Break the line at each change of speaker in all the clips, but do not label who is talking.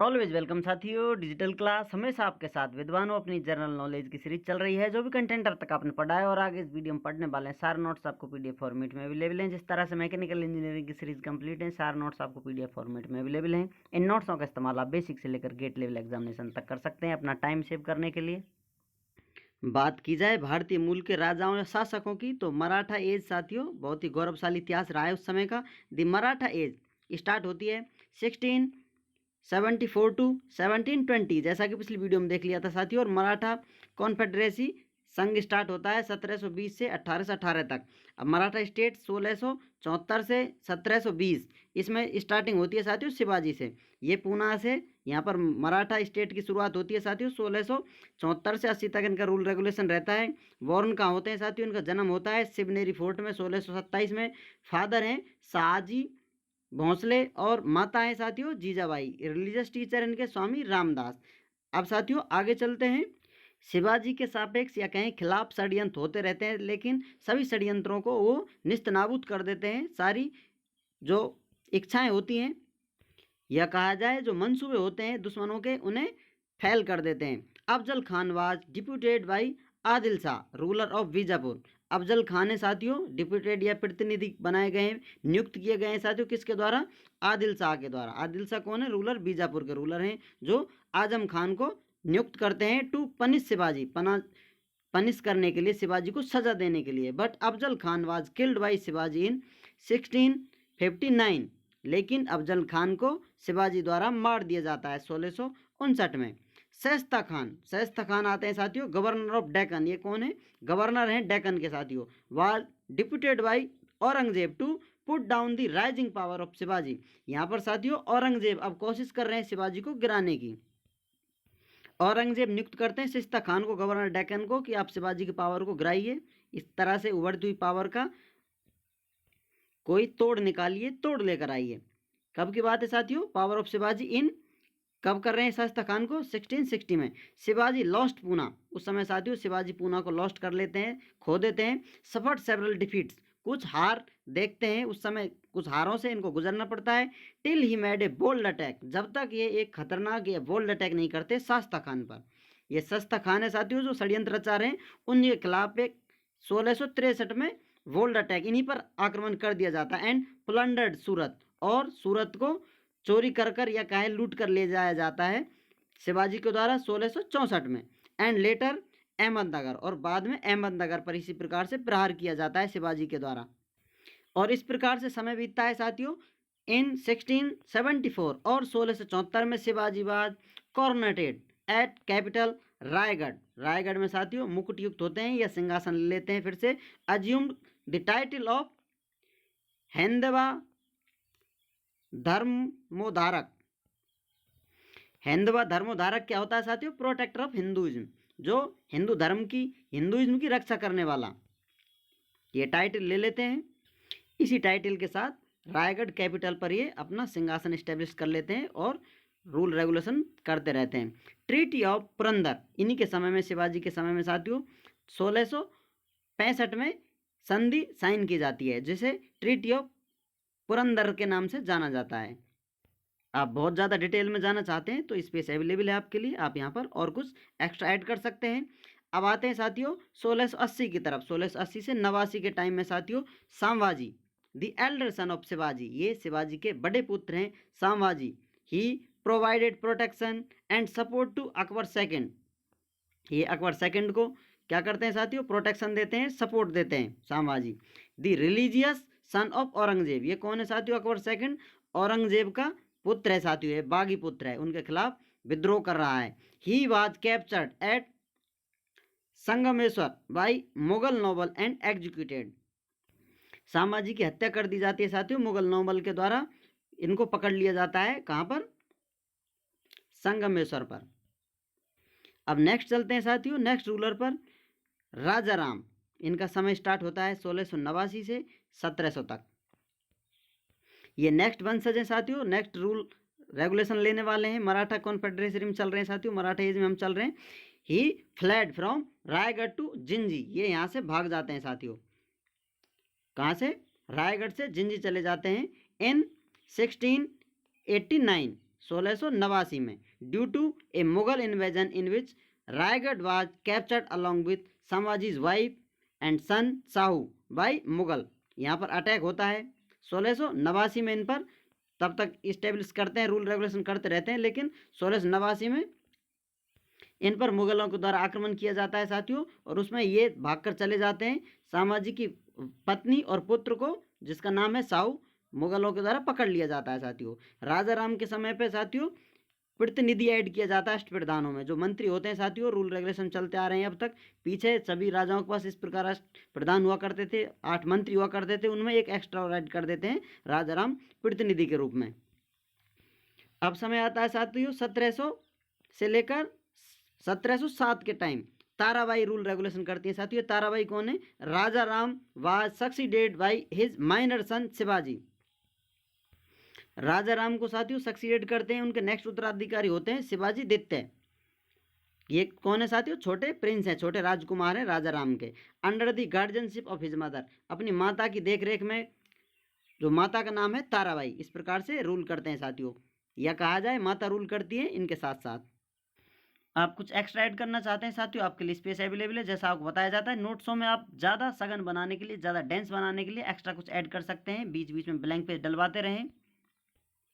Always welcome साथियों, digital class हमेशा आपके साथ विद्वानों अपनी जनरल नॉलेज की सीरीज चल रही है। जो भी कंटेंट अब तक आपने पढ़ा है और आगे इस वीडियो में पढ़ने वाले हैं, सारे नोट्स आपको पीडीएफ फॉर्मेट में अवेलेबल हैं। जिस तरह से मैकेनिकल इंजीनियरिंग की सीरीज कंप्लीट है, सारे नोट्स आपको पीडीएफ फॉर्मेट में अवेलेबल हैं। इन नोट्सों का इस्तेमाल आप बेसिक से लेकर गेट लेवल एग्जामिनेशन तक कर सकते हैं अपना टाइम सेव करने के लिए। बात की जाए भारतीय मूल के राजाओं या शासकों की, तो मराठा एज साथियों बहुत ही गौरवशाली इतिहास रहा है उस समय का। द मराठा एज स्टार्ट होती है 1674 टू 1720, जैसा कि पिछली वीडियो में देख लिया था साथियों। और मराठा कॉन्फेडरेसी संघ स्टार्ट होता है 1720 से 1818 तक। अब मराठा स्टेट 1674 से 1720, इसमें स्टार्टिंग होती है साथियों शिवाजी से। ये पूना से यहाँ पर मराठा स्टेट की शुरुआत होती है साथियों। 1674 से 80 तक इनका रूल रेगुलेशन रहता है। वॉर्न कहाँ होते हैं साथियों? इनका जन्म होता है शिवनेरी फोर्ट में 1627 में। फादर हैं शाहजी भोंसले और माता है साथियों जीजाबाई। रिलीजियस टीचर इनके स्वामी रामदास। अब साथियों आगे चलते हैं। शिवाजी के सापेक्ष या कहें खिलाफ षड्यंत्र होते रहते हैं, लेकिन सभी षड्यंत्रों को वो निस्तनाबूद कर देते हैं। सारी जो इच्छाएं होती हैं या कहा जाए जो मंसूबे होते हैं दुश्मनों के, उन्हें फैल कर देते हैं। Afzal Khan was deputed by Adil Shah ruler of Bijapur. Afzal Khan है साथियों डिप्यूटेड या प्रतिनिधि बनाए गए हैं, नियुक्त किए गए हैं साथियों किसके द्वारा? आदिल शाह के द्वारा। आदिल शाह कौन है? रूलर, बीजापुर के रूलर हैं, जो आजम खान को नियुक्त करते हैं टू पनिश शिवाजी, पनिश करने के लिए, शिवाजी को सजा देने के लिए। But Afzal Khan was killed by Shivaji in 1659, लेकिन अफजल खान को शिवाजी द्वारा मार दिया जाता है 1659 में। शाइस्ता खान आते हैं साथियों गवर्नर ऑफ डेक्कन। ये कौन है? गवर्नर हैं डेक्कन के साथियों। Was deputed by Aurangzeb to put down the rising power of Shivaji. यहाँ पर साथियों औरंगजेब अब कोशिश कर रहे हैं शिवाजी को गिराने की। औरंगजेब नियुक्त करते हैं शाइस्ता खान को, गवर्नर डेक्कन को, कि आप शिवाजी की पावर को गिराइए, इस तरह से उभरती हुई पावर का कोई तोड़ निकालिए, तोड़ लेकर आइए। कब की बात है साथियों? पावर ऑफ शिवाजी इन, कब कर रहे हैं शाइस्ता खान को? 1660 में। शिवाजी लॉस्ट पूना, उस समय साथियों शिवाजी पूना को लॉस्ट कर लेते हैं, खो देते हैं। सफर्ड सेवरल डिफीट्स, कुछ हार देखते हैं उस समय, कुछ हारों से इनको गुजरना पड़ता है। Till he made a bold attack, जब तक ये एक खतरनाक या बोल्ड अटैक नहीं करते शाइस्ता खान पर। ये शाइस्ता खान है साथियों जो षड्यंत्र रचा रहे हैं, उनके खिलाफ एक 1663 में बोल्ड अटैक, इन्हीं पर आक्रमण कर दिया जाता है। एंड प्लंडर्ड सूरत, और सूरत को चोरी कर या कहे लूट कर ले जाया जाता है शिवाजी के द्वारा 1664 में। एंड लेटर अहमदनगर, और बाद में अहमदनगर पर इसी प्रकार से प्रहार किया जाता है शिवाजी के द्वारा। और इस प्रकार से समय बीतता है साथियों। इन 1674 और 1674 में Shivaji was coronated at capital Raigad. Raigad में साथियों मुकुट युक्त होते हैं या सिंहासन लेते हैं फिर से। Assumed the title of Hindava Dharmodharak. Hindava Dharmodharak क्या होता है साथियों? प्रोटेक्टर ऑफ हिंदुइज्म, जो हिंदू धर्म की, हिंदुइज्म की रक्षा करने वाला, ये टाइटल ले लेते हैं। इसी टाइटल के साथ रायगढ़ कैपिटल पर ये अपना सिंहासन स्टेब्लिश कर लेते हैं और रूल रेगुलेशन करते रहते हैं। ट्रीटी ऑफ पुरंदर, इन्हीं के समय में, शिवाजी के समय में साथियों 1665 में संधि साइन की जाती है, जिसे ट्रीटी ऑफ पुरंदर के नाम से जाना जाता है। आप बहुत ज़्यादा डिटेल में जाना चाहते हैं तो स्पेस अवेलेबल है आपके लिए, आप यहाँ पर और कुछ एक्स्ट्रा ऐड कर सकते हैं। अब आते हैं साथियों 1680 की तरफ। 1680 से 89 के टाइम में साथियों Sambhaji the elder son of Shivaji, ये शिवाजी के बड़े पुत्र हैं Sambhaji. He provided protection and support to Akbar second. ये अकबर सेकेंड को क्या करते हैं साथियों? प्रोटेक्शन देते हैं, सपोर्ट देते हैं Sambhaji. The religious son of Aurangzeb, ये कौन है साथियों? अकबर सेकेंड औरंगजेब का पुत्र है साथियों, ये बागी पुत्र है, उनके खिलाफ विद्रोह कर रहा है। He was captured at Sangameshwar by Mughal noble and executed. Sambhaji की हत्या कर दी जाती है साथियों मुगल नोबल के द्वारा, इनको पकड़ लिया जाता है कहां पर? संगमेश्वर पर। अब नेक्स्ट चलते हैं साथियों नेक्स्ट रूलर पर, राजा राम। इनका समय स्टार्ट होता है 1689 से 1700 तक। ये नेक्स्ट वंशज हैं साथियों, नेक्स्ट रूल रेगुलेशन लेने वाले हैं। मराठा कॉन्फेडरेशन में चल रहे हैं साथियों, मराठा एज में हम चल रहे हैं। He fled from Raigad to Jinji, ये यहाँ से भाग जाते हैं साथियों। कहाँ से? रायगढ़ से जिंजी चले जाते हैं। इन 1689 1689 में, due to a Mughal invasion in which Raigad was captured along with Sambhaji's wife and son Sahu by Mughal. यहाँ पर अटैक होता है 1689 में इन पर, तब तक इस्टेब्लिश करते हैं, रूल रेगुलेशन करते रहते हैं, लेकिन 1689 में इन पर मुगलों के द्वारा आक्रमण किया जाता है साथियों, और उसमें ये भागकर चले जाते हैं। संभाजी की पत्नी और पुत्र को, जिसका नाम है साहू, मुगलों के द्वारा पकड़ लिया जाता है साथियों। राजा राम के समय पे साथियों प्रतिनिधि ऐड किया जाता है अष्टप्रधानों में, जो मंत्री होते हैं साथियों। रूल रेगुलेशन चलते आ रहे हैं अब तक, पीछे सभी राजाओं के पास इस प्रकार अष्टप्रधान हुआ करते थे, 8 मंत्री हुआ करते थे, उनमें एक एक्स्ट्रा ऐड कर देते हैं राजा राम प्रतिनिधि के रूप में। अब समय आता है साथियों 1700 से लेकर 1707 के टाइम ताराबाई रूल रेगुलेशन करती है साथियों। ताराबाई कौन है? Raja Ram was succeeded by his minor son Shivaji. Raja Ram को साथियों सक्सीडेड करते हैं, उनके नेक्स्ट उत्तराधिकारी होते हैं शिवाजी द्वितीय। ये कौन है साथियों? छोटे प्रिंस हैं, छोटे राजकुमार हैं राजा राम के। Under the guardianship of his mother, अपनी माता की देखरेख में, जो माता का नाम है ताराबाई, इस प्रकार से रूल करते हैं साथियों। या कहा जाए माता रूल करती है इनके साथ साथ। आप कुछ एक्स्ट्रा ऐड करना चाहते हैं साथियों, आपके लिए स्पेस अवेलेबल है। जैसा आपको बताया जाता है नोट्सों में, आप ज़्यादा सघन बनाने के लिए, ज़्यादा डेंस बनाने के लिए एक्स्ट्रा कुछ ऐड कर सकते हैं, बीच बीच में ब्लैंक पेज डलवाते रहें।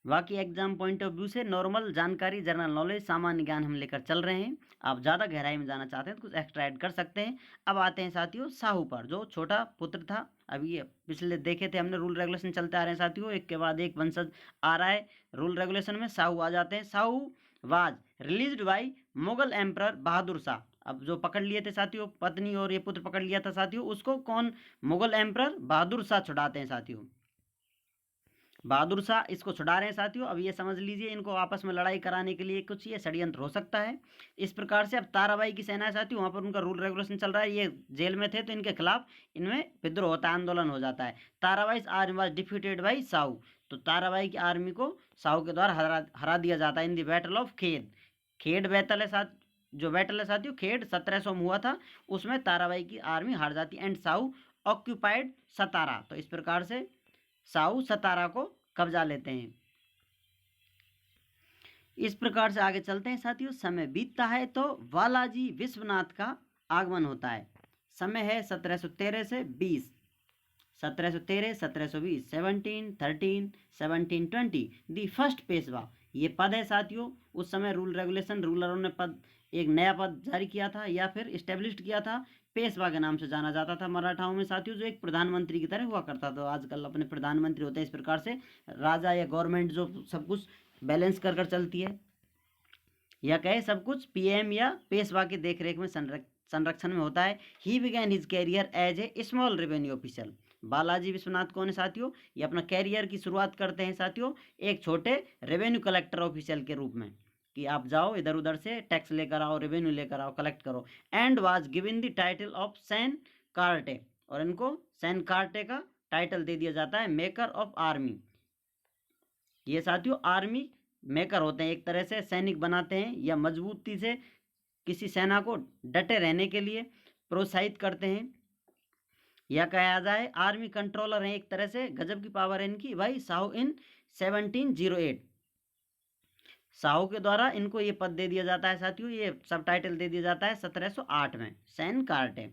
बाकी एग्जाम पॉइंट ऑफ व्यू से नॉर्मल जानकारी, जनरल नॉलेज, सामान्य ज्ञान हम लेकर चल रहे हैं। आप ज़्यादा गहराई में जाना चाहते हैं तो कुछ एक्स्ट्रा ऐड कर सकते हैं। अब आते हैं साथियों साहू पर, जो छोटा पुत्र था। अभी ये पिछले देखे थे हमने, रूल रेगुलेशन चलते आ रहे हैं साथियों, एक के बाद एक वंशज आ रहा है रूल रेगुलेशन में। साहू आ जाते हैं। Sahu was released by Mughal emperor Bahadur Shah. अब जो पकड़ लिए थे साथियों, पत्नी और ये पुत्र पकड़ लिया था साथियों, उसको कौन? मुगल एम्परर बहादुर शाह छुड़ाते हैं साथियों। बहादुर शाह इसको छुड़ा रहे हैं साथियों। अब ये समझ लीजिए, इनको आपस में लड़ाई कराने के लिए कुछ ये षड्यंत्र हो सकता है। इस प्रकार से अब ताराबाई की सेना है साथियों, वहाँ पर उनका रूल रेगुलेशन चल रहा है। ये जेल में थे तो इनके खिलाफ इनमें विद्रोह होता है, आंदोलन हो जाता है। Tarabai army was defeated by Sahu, तो ताराबाई की आर्मी को साहू के द्वारा हरा दिया जाता है in the battle of Khed. Khed battle है साथ, जो बैटल है साथियों खेड 1700 में हुआ था, उसमें ताराबाई की आर्मी हार जाती है। एंड साहू ऑक्यूपाइड सतारा, तो इस प्रकार से साहू सतारा को कब्जा लेते हैं। इस प्रकार से आगे चलते हैं साथियों। समय बीतता है तो बालाजी विश्वनाथ का आगमन होता है। समय है 1713 से 20, 1713 1720, 1713 1720। दी फर्स्ट पेशवा, ये पद है साथियों। उस समय रूल रेगुलेशन, रूलरों ने पद, एक नया पद जारी किया था या फिर इस्टेब्लिश किया था, पेशवा के नाम से जाना जाता था मराठाओं में साथियों, जो एक प्रधानमंत्री की तरह हुआ करता था। आजकल अपने प्रधानमंत्री होते हैं, इस प्रकार से राजा या गवर्नमेंट जो सब कुछ बैलेंस कर चलती है, या कहे सब कुछ पीएम या पेशवा की देखरेख में संरक्षण में होता है। He began his career as a small revenue officer. Balaji Vishwanath कौन है साथियों? ये अपना कैरियर की शुरुआत करते हैं साथियों एक छोटे रेवेन्यू कलेक्टर ऑफिशियल के रूप में, कि आप जाओ इधर उधर से टैक्स लेकर आओ, रेवेन्यू लेकर आओ, कलेक्ट करो। And was given the title of Sena Karte, और इनको सैन कार्टे का टाइटल दे दिया जाता है मेकर ऑफ आर्मी। ये साथियों आर्मी मेकर होते हैं, एक तरह से सैनिक बनाते हैं या मजबूती से किसी सेना को डटे रहने के लिए प्रोत्साहित करते हैं, या कहा जाए आर्मी कंट्रोलर हैं एक तरह से। गजब की पावर है इनकी भाई। साहू इन 1708, साहू के द्वारा इनको ये पद दे दिया जाता है साथियों, ये सब टाइटल दे दिया जाता है 1708 में, सैन कार्टे।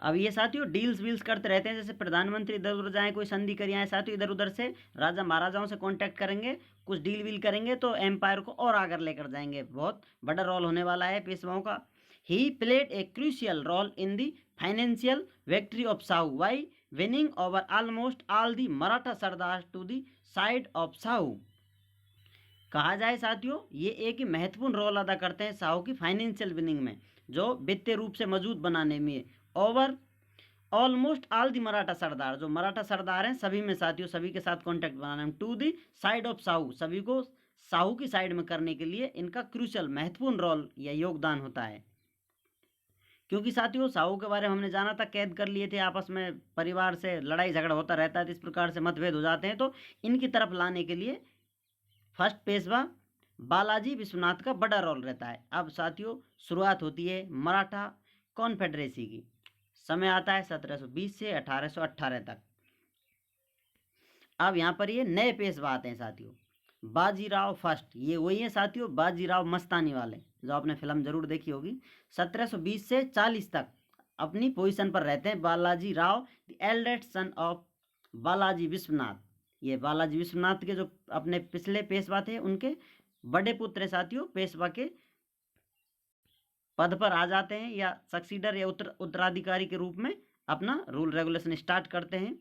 अब ये साथियों डील्स वील्स करते रहते हैं, जैसे प्रधानमंत्री इधर उधर जाए, कोई संधि करिए आए साथियों, इधर उधर से राजा महाराजाओं से कांटेक्ट करेंगे, कुछ डील वील करेंगे तो एम्पायर को और आगे लेकर जाएंगे। बहुत बड़ा रोल होने वाला है पेशवाओं का। He played a crucial role in the financial victory of Sahu by winning over almost all the Maratha sardar to the side of Sahu. कहा जाए साथियों ये एक महत्वपूर्ण रोल अदा करते हैं साहू की फाइनेंशियल विनिंग में, जो वित्तीय रूप से मजबूत बनाने में। Over almost all the Maratha sardar, जो मराठा सरदार हैं सभी में साथियों, सभी के साथ कॉन्टैक्ट बनाने में। To the side of Sahu, सभी को साहू की साइड में करने के लिए इनका क्रूशियल महत्वपूर्ण रोल या योगदान होता है। क्योंकि साथियों साहू के बारे में हमने जाना था, कैद कर लिए थे, आपस में परिवार से लड़ाई झगड़ा होता रहता है, तो इस प्रकार से मतभेद हो जाते हैं, तो इनकी तरफ लाने के लिए फर्स्ट पेशवा बालाजी विश्वनाथ का बड़ा रोल रहता है। अब साथियों शुरुआत होती है मराठा कॉन्फेडरेसी की। समय आता है 1720 से 1818 तक। अब यहाँ पर ये नए पेशवा आते हैं साथियों। बाजीराव फर्स्ट, ये वही है साथियों बाजीराव मस्तानी वाले, जो आपने फिल्म जरूर देखी होगी। 1720 से 40 तक अपनी पोजीशन पर रहते हैं Balaji Rao, the eldest son of Balaji Vishwanath. ये बालाजी विश्वनाथ के जो अपने पिछले पेशवा थे उनके बड़े पुत्र साथियों पेशवा के पद पर आ जाते हैं, या सक्सीडर या उत्तराधिकारी के रूप में अपना रूल रेगुलेशन स्टार्ट करते हैं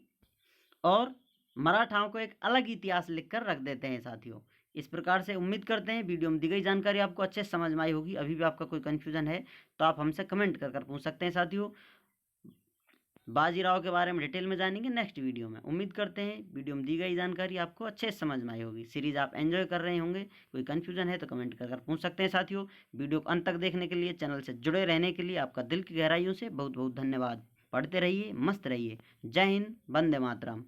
और मराठाओं को एक अलग इतिहास लिखकर रख देते हैं साथियों। इस प्रकार से उम्मीद करते हैं वीडियो में दी गई जानकारी आपको अच्छे से समझ में आई होगी। अभी भी आपका कोई कन्फ्यूजन है तो आप हमसे कमेंट कर पूछ सकते हैं साथियों। बाजीराव के बारे में डिटेल में जानेंगे नेक्स्ट वीडियो में। उम्मीद करते हैं वीडियो में दी गई जानकारी आपको अच्छे से समझ में आई होगी। सीरीज आप एंजॉय कर रहे होंगे। कोई कन्फ्यूजन है तो कमेंट कर पूछ सकते हैं साथियों। वीडियो को अंत तक देखने के लिए, चैनल से जुड़े रहने के लिए आपका दिल की गहराइयों से बहुत बहुत धन्यवाद। पढ़ते रहिए, मस्त रहिए। जय हिंद, वंदे मातरम।